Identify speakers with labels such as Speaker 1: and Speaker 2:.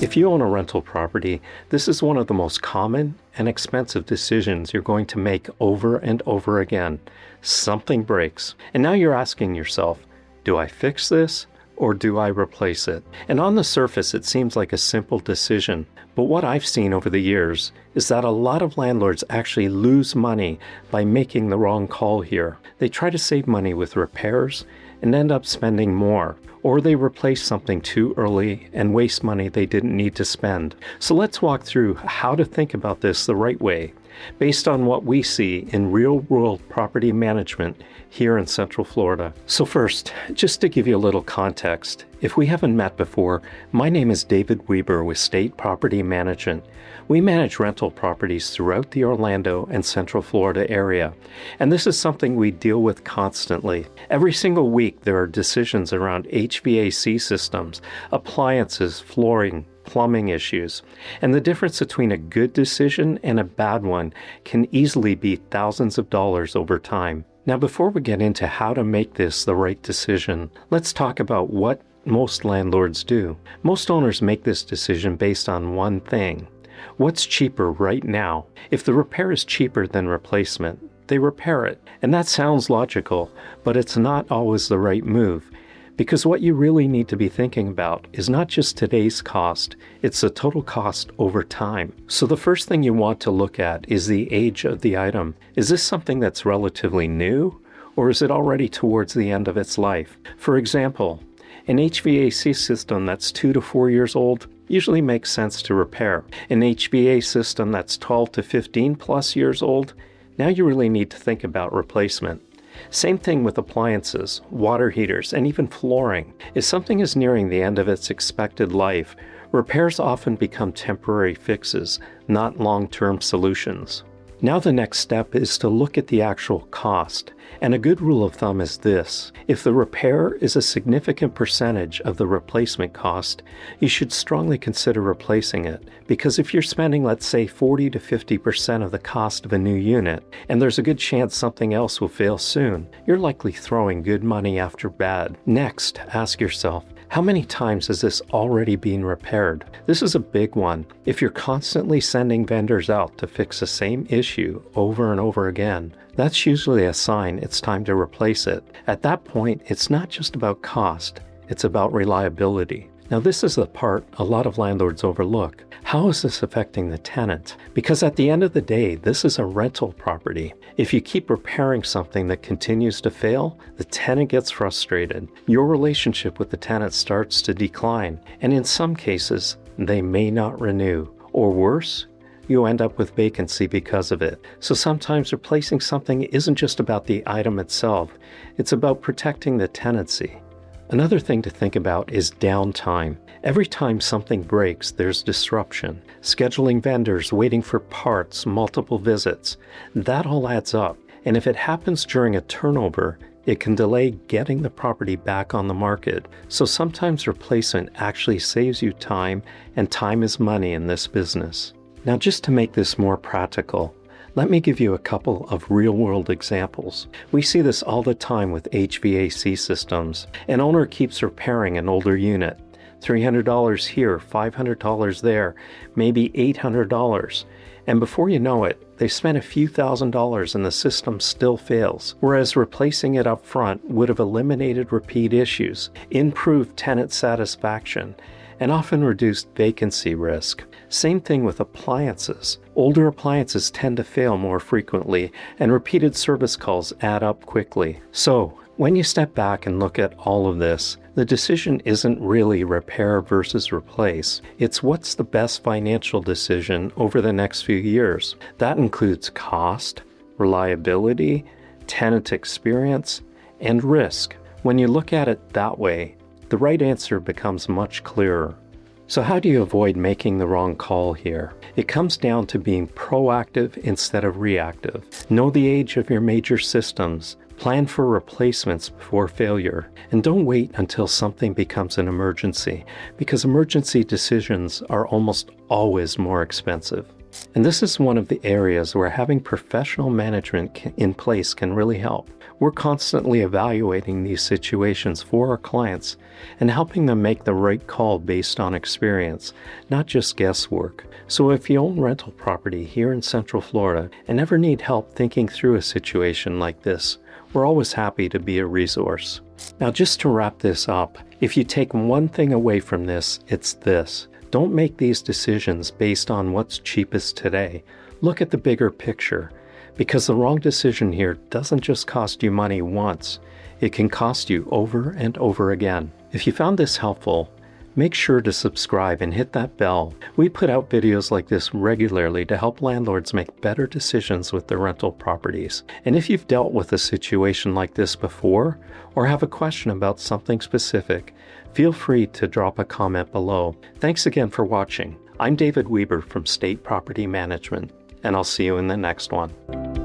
Speaker 1: If you own a rental property, this is one of the most common and expensive decisions you're going to make over and over again. Something breaks, and now you're asking yourself, do I fix this or do I replace it? And on the surface, it seems like a simple decision, but what I've seen over the years is that a lot of landlords actually lose money by making the wrong call here. They try to save money with repairs and end up spending more, or they replace something too early and waste money they didn't need to spend. So let's walk through how to think about this the right way, based on what we see in real-world property management here in Central Florida. So first, just to give you a little context, if we haven't met before, my name is David Weber with State Property Management. We manage rental properties throughout the Orlando and Central Florida area, and this is something we deal with constantly. Every single week there are decisions around HVAC systems, appliances, flooring, plumbing issues, and the difference between a good decision and a bad one can easily be thousands of dollars over time. Now, before we get into how to make this the right decision, let's talk about what most landlords do. Most owners make this decision based on one thing. What's cheaper right now? If the repair is cheaper than replacement, they repair it. And that sounds logical, but it's not always the right move. Because what you really need to be thinking about is not just today's cost, it's the total cost over time. So the first thing you want to look at is the age of the item. Is this something that's relatively new, or is it already towards the end of its life? For example, an HVAC system that's 2 to 4 years old usually makes sense to repair. An HVAC system that's 12 to 15 plus years old, now you really need to think about replacement. Same thing with appliances, water heaters, and even flooring. If something is nearing the end of its expected life, repairs often become temporary fixes, not long-term solutions. Now the next step is to look at the actual cost. And a good rule of thumb is this: if the repair is a significant percentage of the replacement cost, you should strongly consider replacing it. Because if you're spending, let's say, 40 to 50% of the cost of a new unit, and there's a good chance something else will fail soon, you're likely throwing good money after bad. Next, ask yourself, how many times has this already been repaired? This is a big one. If you're constantly sending vendors out to fix the same issue over and over again, that's usually a sign it's time to replace it. At that point, it's not just about cost, it's about reliability. Now this is the part a lot of landlords overlook. How is this affecting the tenant? Because at the end of the day, this is a rental property. If you keep repairing something that continues to fail, the tenant gets frustrated. Your relationship with the tenant starts to decline, and in some cases, they may not renew. Or worse, you end up with vacancy because of it. So sometimes replacing something isn't just about the item itself, it's about protecting the tenancy. Another thing to think about is downtime. Every time something breaks, there's disruption. Scheduling vendors, waiting for parts, multiple visits. That all adds up. And if it happens during a turnover, it can delay getting the property back on the market. So sometimes replacement actually saves you time, and time is money in this business. Now, just to make this more practical, let me give you a couple of real-world examples. We see this all the time with HVAC systems. An owner keeps repairing an older unit. $300 here, $500 there, maybe $800. And before you know it, they spent a few $1,000s and the system still fails. Whereas replacing it up front would have eliminated repeat issues, improved tenant satisfaction, and often reduced vacancy risk. Same thing with appliances. Older appliances tend to fail more frequently, and repeated service calls add up quickly. So, when you step back and look at all of this, the decision isn't really repair versus replace. It's what's the best financial decision over the next few years. That includes cost, reliability, tenant experience, and risk. When you look at it that way, the right answer becomes much clearer. So how do you avoid making the wrong call here? It comes down to being proactive instead of reactive. Know the age of your major systems. Plan for replacements before failure. And don't wait until something becomes an emergency, because emergency decisions are almost always more expensive. And this is one of the areas where having professional management in place can really help. We're constantly evaluating these situations for our clients and helping them make the right call based on experience, not just guesswork. So if you own rental property here in Central Florida and ever need help thinking through a situation like this, we're always happy to be a resource. Now, just to wrap this up, if you take one thing away from this, it's this. Don't make these decisions based on what's cheapest today. Look at the bigger picture, because the wrong decision here doesn't just cost you money once, it can cost you over and over again. If you found this helpful, make sure to subscribe and hit that bell. We put out videos like this regularly to help landlords make better decisions with their rental properties. And if you've dealt with a situation like this before, or have a question about something specific, feel free to drop a comment below. Thanks again for watching. I'm David Weber from State Property Management, and I'll see you in the next one.